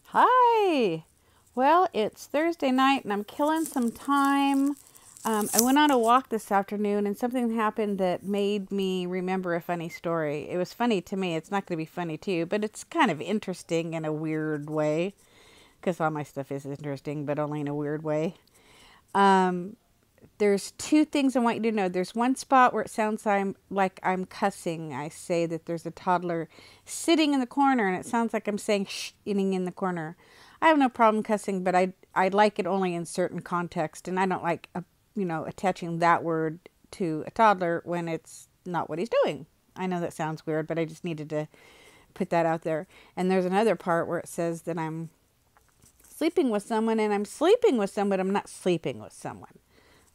Hi. Well, it's Thursday night and I'm killing some time. I went on a walk this afternoon and something happened that made me remember a funny story. It was funny to me. It's not going to be funny to you, but it's kind of interesting in a weird way because all my stuff is interesting, but only in a weird way. Um, there's two things I want you to know. There's one spot where it sounds like I'm cussing. I say that there's a toddler sitting in the corner and it sounds like I'm saying shh, eating in the corner. I have no problem cussing, but I like it only in certain context, and I don't like attaching that word to a toddler when it's not what he's doing. I know that sounds weird, but I just needed to put that out there. And there's another part where it says that I'm sleeping with someone, and I'm sleeping with someone, but I'm not sleeping with someone.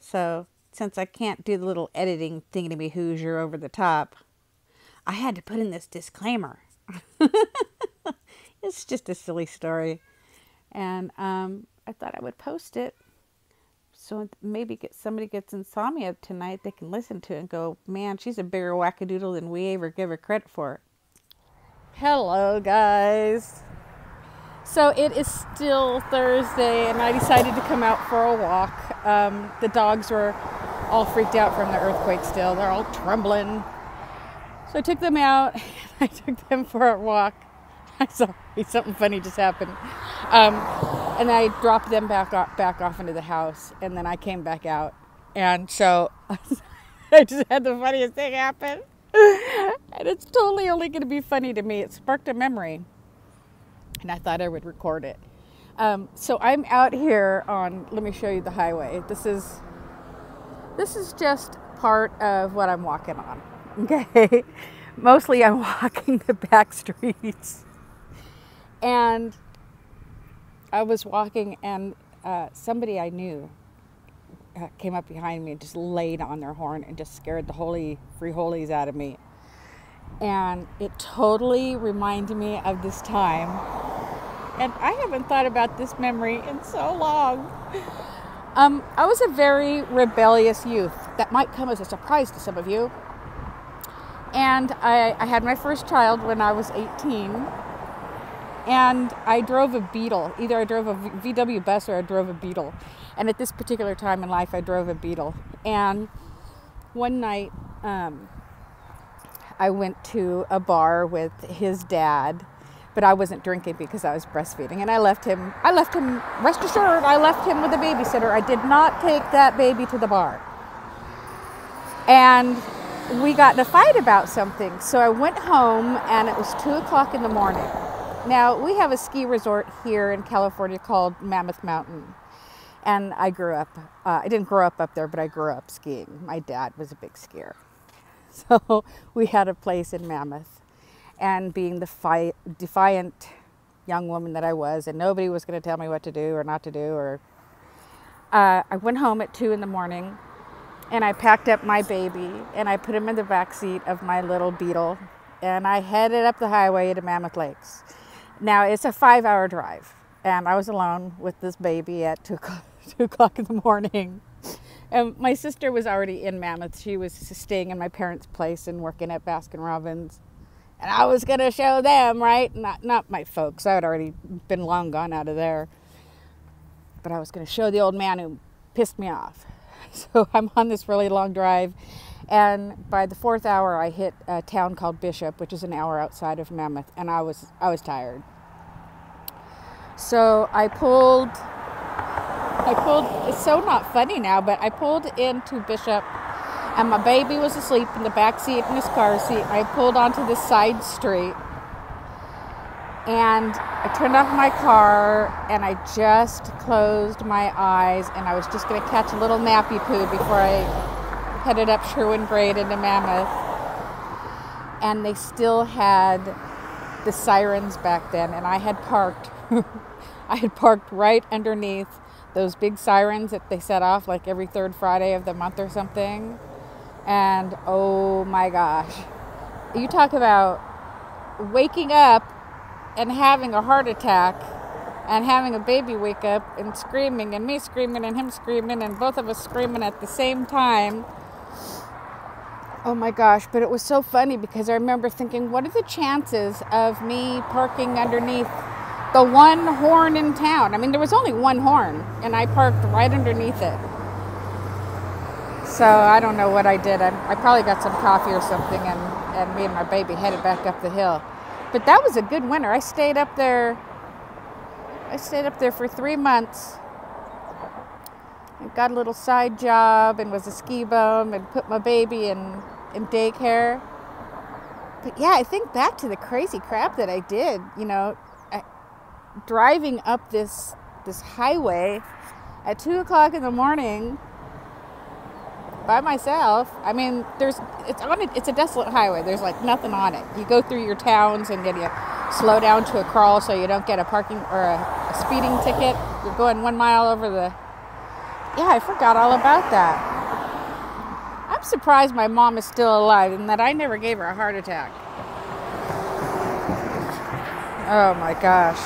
So since I can't do the little editing thingy Hoosier over the top, I had to put in this disclaimer. It's just a silly story. And I thought I would post it. So maybe somebody gets insomnia tonight, they can listen to it and go, man, she's a bigger wackadoodle than we ever give her credit for. Hello, guys. So it is still Thursday, and I decided to come out for a walk. The dogs were all freaked out from the earthquake still. They're all trembling. So I took them out. I took them for a walk. Sorry, something funny just happened. And I dropped them back off into the house, and then I came back out. And so I just had the funniest thing happen. And it's totally only going to be funny to me. It sparked a memory, and I thought I would record it. So I'm out here on, let me show you the highway. This is just part of what I'm walking on, okay? Mostly I'm walking the back streets. And I was walking, and somebody I knew came up behind me and just laid on their horn and just scared the holy free holies out of me. And it totally reminded me of this time. And I haven't thought about this memory in so long. I was a very rebellious youth. That might come as a surprise to some of you. And I had my first child when I was 18. And I drove a Beetle. Either I drove a VW bus or I drove a Beetle. And at this particular time in life, I drove a Beetle. And one night, I went to a bar with his dad, but I wasn't drinking because I was breastfeeding. And I left him, rest assured, I left him with a babysitter. I did not take that baby to the bar. And we got in a fight about something. So I went home, and it was 2 o'clock in the morning. Now, we have a ski resort here in California called Mammoth Mountain. And I grew up, I didn't grow up there, but I grew up skiing. My dad was a big skier. So we had a place in Mammoth. And being the defiant young woman that I was, and nobody was going to tell me what to do or not to do, I went home at 2 in the morning, and I packed up my baby, and I put him in the back seat of my little Beetle, and I headed up the highway to Mammoth Lakes. Now, it's a 5-hour drive, and I was alone with this baby at 2 o'clock in the morning. And my sister was already in Mammoth. She was staying in my parents' place and working at Baskin-Robbins. And I was going to show them, right? Not my folks. I had already been long gone out of there. But I was going to show the old man who pissed me off. So I'm on this really long drive. And by the 4th hour, I hit a town called Bishop, which is an hour outside of Mammoth, and I was tired. So I pulled, it's so not funny now, but I pulled into Bishop, and my baby was asleep in the back seat in his car seat. I pulled onto this side street, and I turned off my car, and I just closed my eyes, and I was just going to catch a little nappy poo before I headed up Sherwin Grade into Mammoth. And they still had the sirens back then, and I had parked right underneath those big sirens that they set off like every 3rd Friday of the month or something. And oh my gosh, you talk about waking up and having a heart attack and having a baby wake up and screaming, and me screaming and him screaming and both of us screaming at the same time. Oh my gosh, but it was so funny because I remember thinking, what are the chances of me parking underneath the one horn in town. I mean, there was only one horn, and I parked right underneath it. So I don't know what I did. I probably got some coffee or something, and me and my baby headed back up the hill. But that was a good winter. I stayed up there for 3 months. And got a little side job and was a ski bum and put my baby in daycare. But yeah, I think back to the crazy crap that I did, you know, driving up this highway at 2 o'clock in the morning by myself. I mean, it's a desolate highway. There's like nothing on it. You go through your towns and then you slow down to a crawl so you don't get a parking or a speeding ticket. You're going 1 mile over the... Yeah, I forgot all about that. I'm surprised my mom is still alive and that I never gave her a heart attack. Oh my gosh.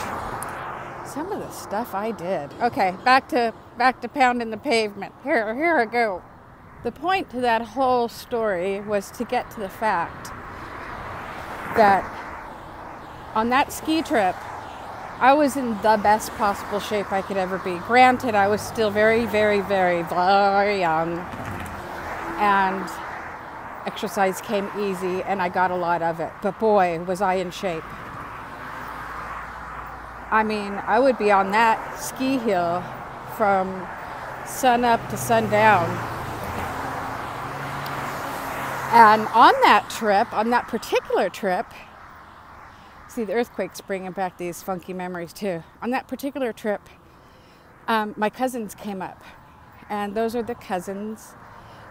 Some of the stuff I did. Okay, back to pounding the pavement. Here I go. The point to that whole story was to get to the fact that on that ski trip, I was in the best possible shape I could ever be. Granted, I was still very, very, very, very young, and exercise came easy, and I got a lot of it. But boy, was I in shape. I mean, I would be on that ski hill from sun up to sundown. And on that trip, on that particular trip, see, the earthquake's bringing back these funky memories too. On that particular trip, my cousins came up. And those are the cousins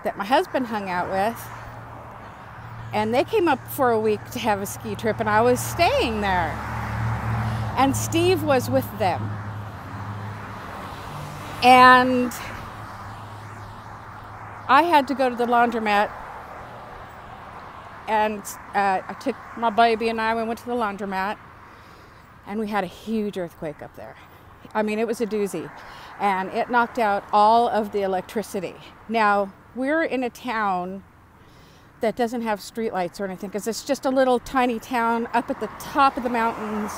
that my husband hung out with. And they came up for a week to have a ski trip, and I was staying there. And Steve was with them. And I had to go to the laundromat. And I took my baby and we went to the laundromat, and we had a huge earthquake up there. I mean, it was a doozy, and it knocked out all of the electricity. Now, we're in a town that doesn't have streetlights or anything, because it's just a little tiny town up at the top of the mountains,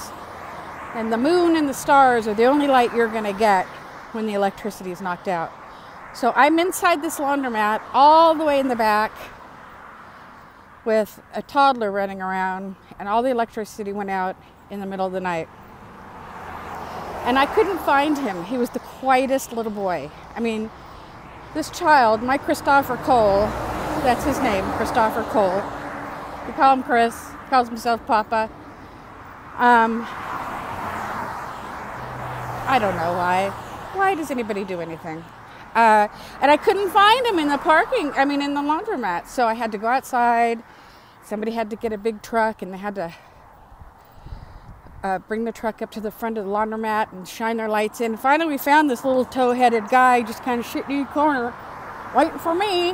and the moon and the stars are the only light you're going to get when the electricity is knocked out. So I'm inside this laundromat all the way in the back, with a toddler running around, and all the electricity went out in the middle of the night. And I couldn't find him. He was the quietest little boy. I mean, this child, my Christopher Cole, that's his name, Christopher Cole. We call him Chris, he calls himself Papa. I don't know why. Why does anybody do anything? And I couldn't find him in the in the laundromat. So I had to go outside. Somebody had to get a big truck, and they had to bring the truck up to the front of the laundromat and shine their lights in. Finally, we found this little tow-headed guy just kind of sitting in the corner, waiting for me.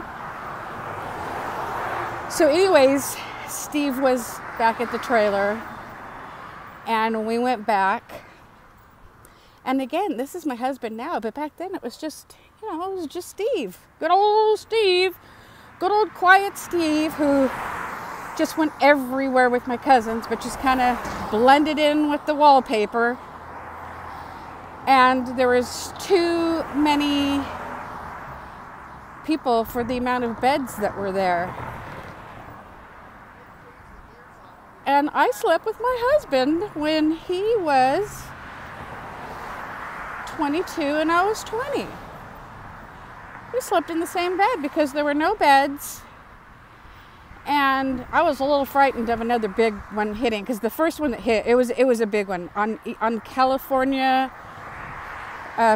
So anyways, Steve was back at the trailer, and we went back. And again, this is my husband now, but back then it was just... it was just Steve. Good old Steve. Good old quiet Steve, who just went everywhere with my cousins, but just kind of blended in with the wallpaper. And there was too many people for the amount of beds that were there. And I slept with my husband when he was 22 and I was 20. We slept in the same bed because there were no beds, and I was a little frightened of another big one hitting, because the first one that hit, it was a big one on California,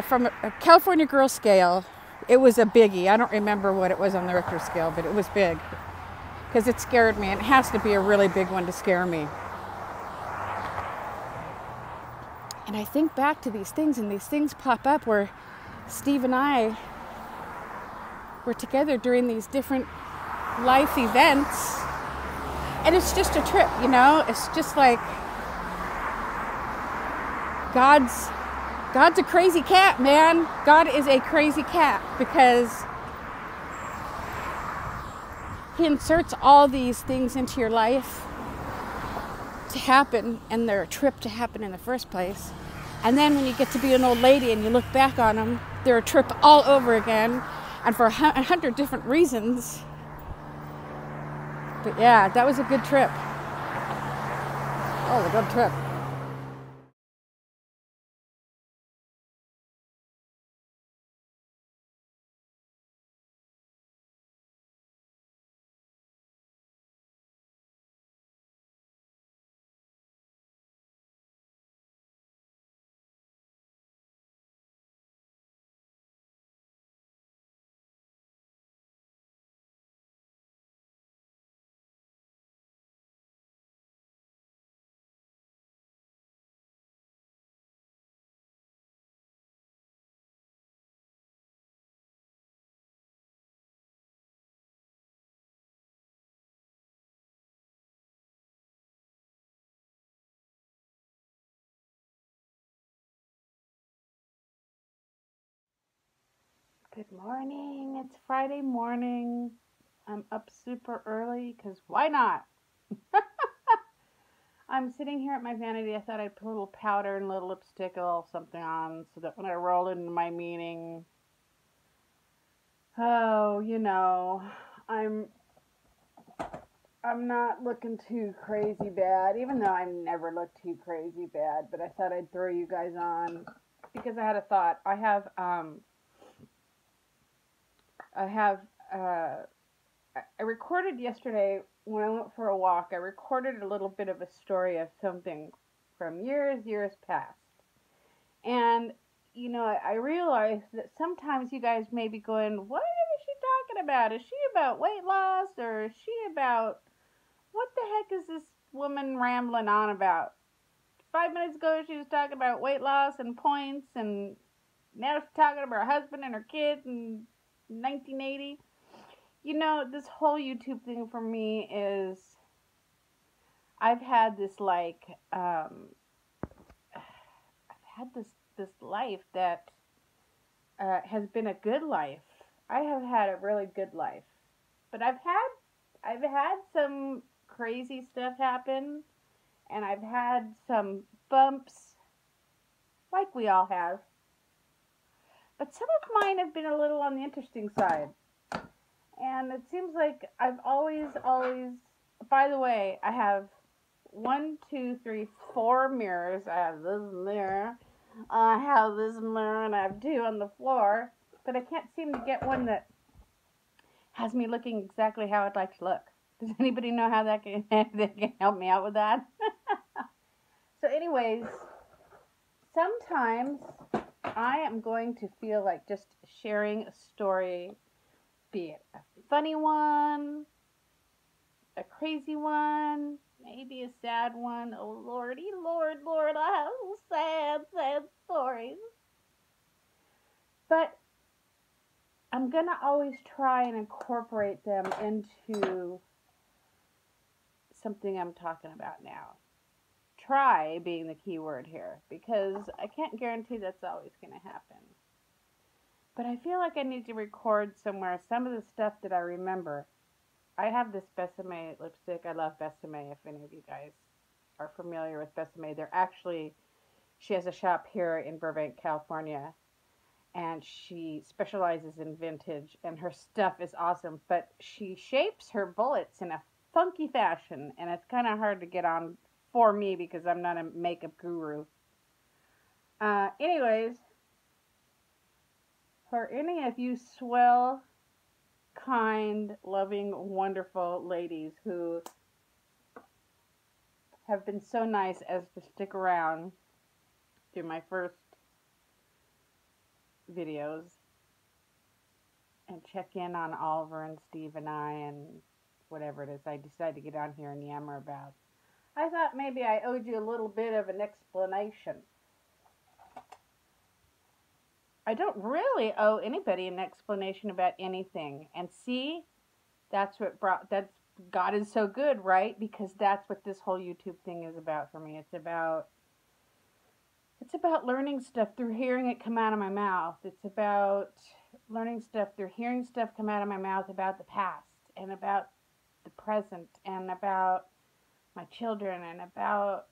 from a California girl scale. It was a biggie. I don't remember what it was on the Richter scale, but it was big because it scared me, and it has to be a really big one to scare me. And I think back to these things, and these things pop up where Steve and I were together during these different life events, and it's just a trip, it's just like God's a crazy cat, man. God is a crazy cat, because he inserts all these things into your life to happen, and they're a trip to happen in the first place. And then when you get to be an old lady and you look back on them, they're a trip all over again, and for 100 different reasons. But yeah, that was a good trip. Oh, a good trip. Good morning. It's Friday morning. I'm up super early because why not? I'm sitting here at my vanity. I thought I'd put a little powder and a little lipstick, a little something on, so that when I roll into my meeting, oh, I'm I'm not looking too crazy bad, even though I never look too crazy bad. But I thought I'd throw you guys on because I had a thought. I have uh, I recorded yesterday when I went for a walk. I recorded a little bit of a story of something from years past. And, I realized that sometimes you guys may be going, what is she talking about? Is she about weight loss, or is she about, what the heck is this woman rambling on about? 5 minutes ago she was talking about weight loss and points, and now she's talking about her husband and her kids in 1980. This whole YouTube thing for me is, I've had this I've had this life that has been a good life. I have had a really good life, but I've had some crazy stuff happen, and I've had some bumps, like we all have. But some of mine have been a little on the interesting side. And it seems like I've always. By the way, I have 4 mirrors. I have this mirror. I have this mirror, and I have 2 on the floor. But I can't seem to get one that has me looking exactly how I'd like to look. Does anybody know how that they can help me out with that? So, anyways, sometimes I am going to feel like just sharing a story, be it a funny one, a crazy one, maybe a sad one. Oh, Lordy, Lord, I have sad stories. But I'm going to always try and incorporate them into something I'm talking about now. Try being the key word here, because I can't guarantee that's always going to happen. But I feel like I need to record somewhere some of the stuff that I remember. I have this Besame lipstick. I love Besame, if any of you guys are familiar with Besame. She has a shop here in Burbank, California, and she specializes in vintage, and her stuff is awesome, but she shapes her bullets in a funky fashion, and it's kind of hard to get on for me because I'm not a makeup guru. Anyways, for any of you swell, kind, loving, wonderful ladies who have been so nice as to stick around through my first videos and check in on Oliver and Steve and I and whatever it is I decide to get on here and yammer about. I thought maybe I owed you a little bit of an explanation. I don't really owe anybody an explanation about anything. And see, that's God is so good, right? Because that's what this whole YouTube thing is about for me. It's about learning stuff through hearing it come out of my mouth. It's about learning stuff through hearing stuff come out of my mouth about the past and about the present and about my children and about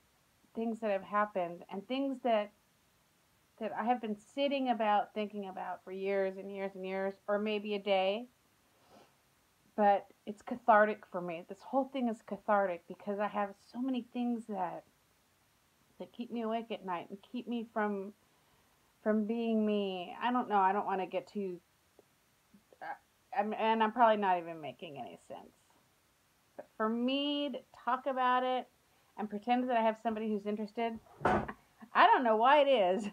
things that have happened and things that I have been sitting about, thinking about for years and years and years, or maybe a day. But it's cathartic for me. This whole thing is cathartic because I have so many things that keep me awake at night and keep me from being me. I don't know. I don't want to get too, and I'm probably not even making any sense. But for me to talk about it and pretend that I have somebody who's interested, I don't know why it is.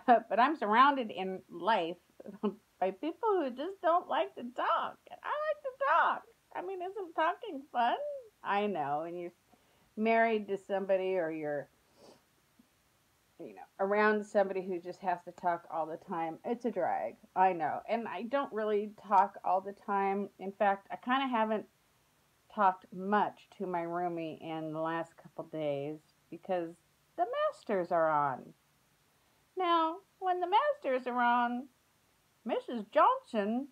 But I'm surrounded in life by people who just don't like to talk. And I like to talk. I mean, isn't talking fun? I know. And you're married to somebody, or you're, around somebody who just has to talk all the time. It's a drag. I know. And I don't really talk all the time. In fact, I kind of haven't talked much to my roomie in the last couple days because the Masters are on. Now, when the Masters are on, Mrs. Johnson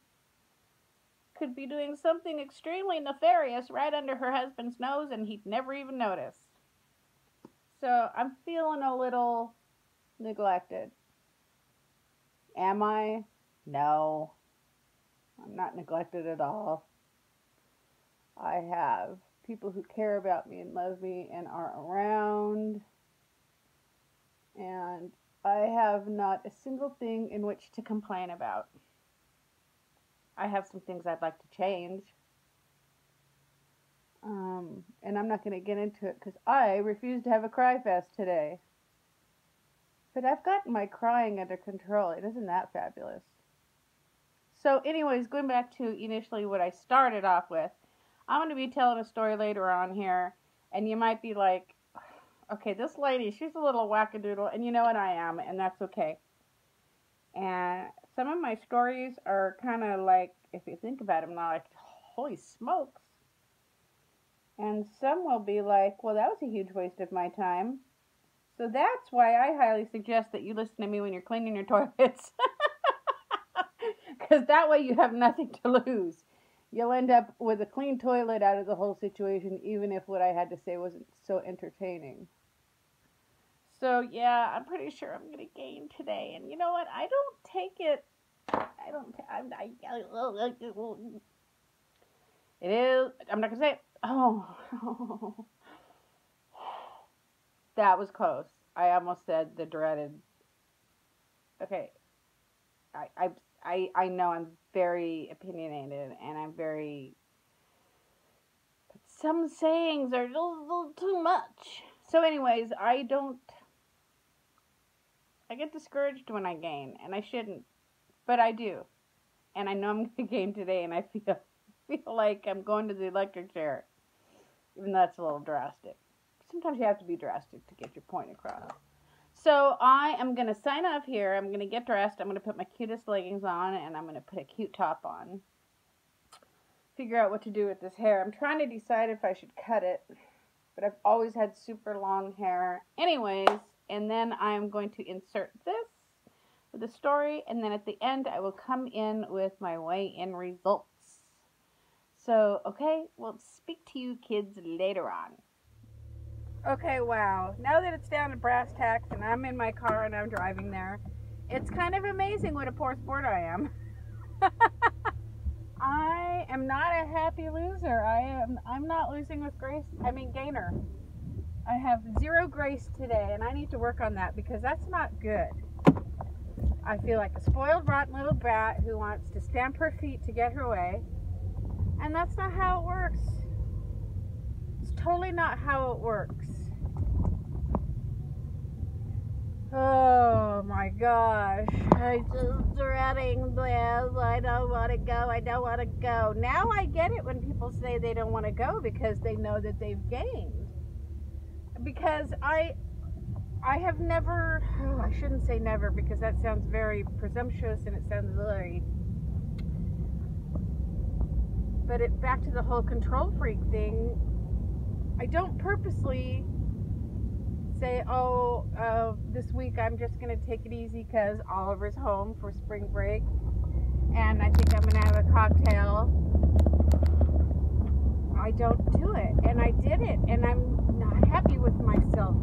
could be doing something extremely nefarious right under her husband's nose and he'd never even notice. So I'm feeling a little neglected. Am I? No. I'm not neglected at all. I have people who care about me and love me and are around. And I have not a single thing in which to complain about. I have some things I'd like to change. And I'm not going to get into it because I refuse to have a cry fest today. But I've gotten my crying under control. And isn't that fabulous? So anyways, going back to initially what I started off with, I'm going to be telling a story later on here. And you might be like, okay, this lady, she's a little wackadoodle. And you know what, I am. And that's okay. And some of my stories are kind of like, if you think about them, like, holy smokes. And some will be like, well, that was a huge waste of my time. So that's why I highly suggest that you listen to me when you're cleaning your toilets. Because that way you have nothing to lose. You'll end up with a clean toilet out of the whole situation, even if what I had to say wasn't so entertaining. So, yeah, I'm pretty sure I'm going to gain today. And you know what? I don't take it. It is. I'm not going to say it. Oh. That was close. I almost said the dreaded. Okay. I know I'm very opinionated and I'm very. But some sayings are a little too much. So, anyways, I get discouraged when I gain, and I shouldn't, but I do. And I know I'm going to gain today, and I feel like I'm going to the electric chair, even though that's a little drastic. Sometimes you have to be drastic to get your point across. So I am going to sign off here. I'm going to get dressed. I'm going to put my cutest leggings on, and I'm going to put a cute top on. Figure out what to do with this hair. I'm trying to decide if I should cut it, but I've always had super long hair. Anyways, and then I'm going to insert this with a story, and then at the end I will come in with my weigh-in results. So, okay, we'll speak to you kids later on. Okay, wow. Now that it's down to brass tacks and I'm in my car and I'm driving there, it's kind of amazing what a poor sport I am. I am not a happy loser. I'm not losing with grace. Gainer. I have zero grace today, and I need to work on that because that's not good. I feel like a spoiled, rotten little brat who wants to stamp her feet to get her way, and that's not how it works. It's totally not how it works. Oh my gosh. I'm just dreading this. I don't want to go. Now I get it when people say they don't want to go because they know that they've gained. Because I have never, I shouldn't say never because that sounds very presumptuous and it sounds very, but back to the whole control freak thing, I don't purposely say, this week I'm just going to take it easy because Oliver's home for spring break and I think I'm going to have a cocktail. I don't do it. And I did it, and I'm not happy with myself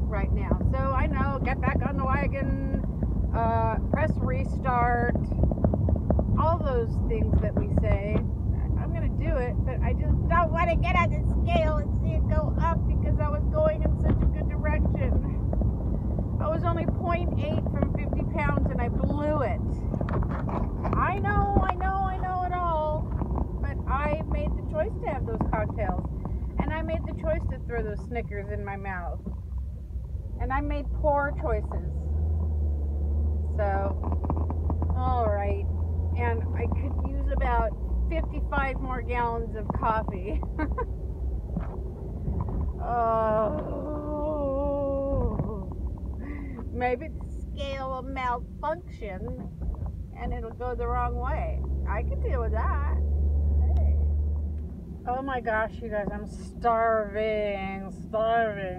right now. So I know, get back on the wagon, press restart, all those things that we say. I'm going to do it, but I just don't want to get on the scale and see it go up because I was going in such a good direction. I was only 0.8 from 50 pounds and I blew it. I know it all, but I made the choice to have those cocktails, and I made the choice to throw those Snickers in my mouth, and I made poor choices. So, alright, and I could use about 55 more gallons of coffee. Oh, maybe the scale will malfunction and it'll go the wrong way. I can deal with that. Hey. Oh my gosh, you guys, I'm starving.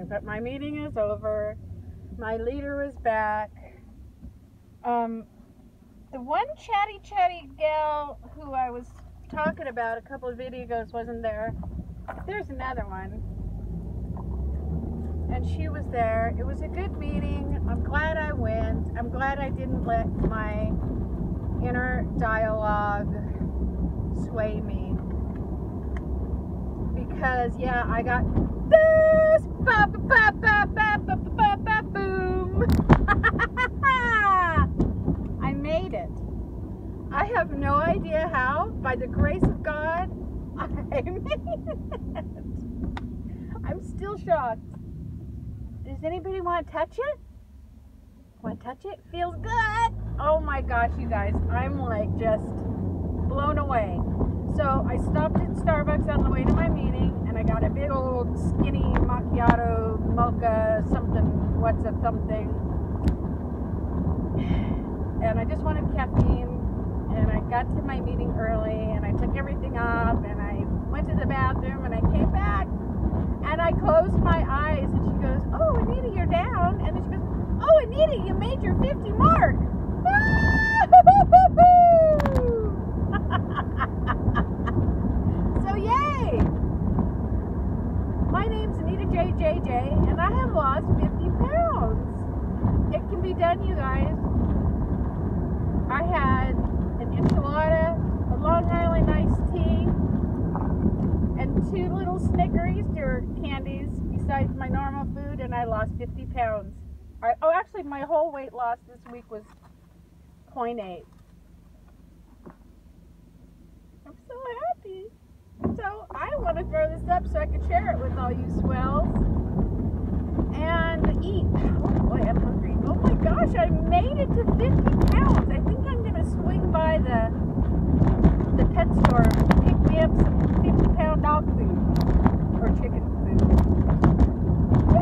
But my meeting is over. My leader is back. The one chatty gal who I was talking about a couple of videos ago wasn't there. There's another one. And she was there. It was a good meeting. I'm glad I went. I'm glad I didn't let my inner dialogue sway me. Because, yeah, I got this. Boom. I made it. I have no idea how. By the grace of God, I made it. I'm still shocked. Does anybody want to touch it? Want to touch it? Feels good. Oh my gosh, you guys. I'm like just blown away. So I stopped at Starbucks on the way to my meeting and I got a big old skinny macchiato mocha something, what's a something. And I just wanted caffeine. And I got to my meeting early and I took everything off and I went to the bathroom and I came back and I closed my eyes and she goes, "Oh, Anita, you're down." And then she goes, "Oh, Anita, you made your 50 mark." So yay! My name's Anita JJJ and I have lost 50 pounds. It can be done, you guys. I had an enchilada, a Long Island iced tea, and 2 little Snicker Easter candies besides my normal food, and I lost 50 pounds. Actually, my whole weight loss this week was 0.8. I'm so happy. So I want to throw this up so I can share it with all you swells and eat. Oh boy, I'm hungry. Oh my gosh, I made it to 50 pounds. I think I'm going to swing by the pet store and pick me up some 50-pound dog food or chicken food.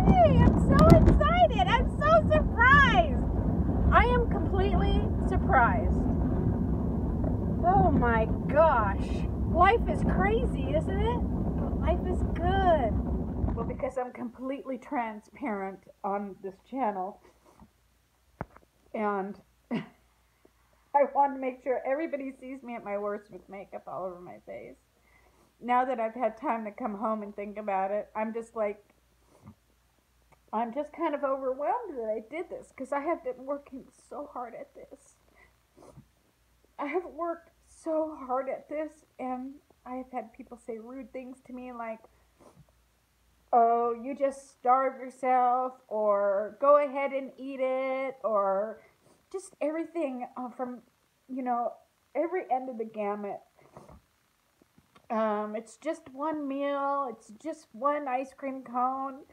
Yay, I'm so excited. I'm so surprised. I am completely surprised. Oh my gosh. Life is crazy, isn't it? Life is good. Well, because I'm completely transparent on this channel, and I want to make sure everybody sees me at my worst with makeup all over my face. Now that I've had time to come home and think about it, I'm just kind of overwhelmed that I did this, because I have been working so hard at this. I have worked so hard at this, and I have had people say rude things to me like, "Oh, you just starve yourself," or "Go ahead and eat it," or just everything from, every end of the gamut. It's just one meal, it's just one ice cream cone,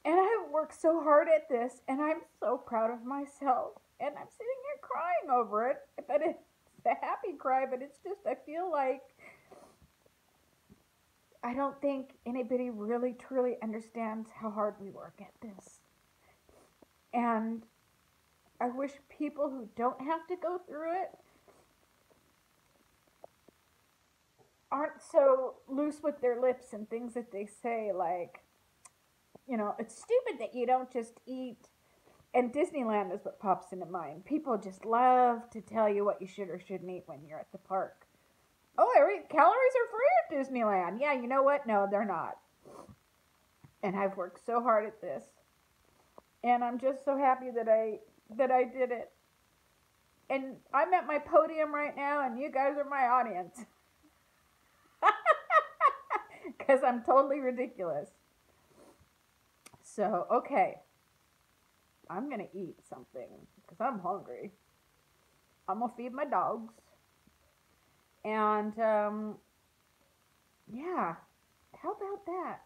and I have worked so hard at this, and I'm so proud of myself, and I'm sitting here crying over it, but it's a happy cry, but it's just, I feel like I don't think anybody really truly understands how hard we work at this. And I wish people who don't have to go through it aren't so loose with their lips and things that they say, like, it's stupid that you don't just eat. And Disneyland is what pops into mind. People just love to tell you what you should or shouldn't eat when you're at the park. Oh, calories are free at Disneyland. Yeah, you know what? No, they're not. And I've worked so hard at this, and I'm just so happy that I did it. And I'm at my podium right now, and you guys are my audience because I'm totally ridiculous. So, okay, I'm gonna eat something because I'm hungry. I'm gonna feed my dogs, and yeah, how about that?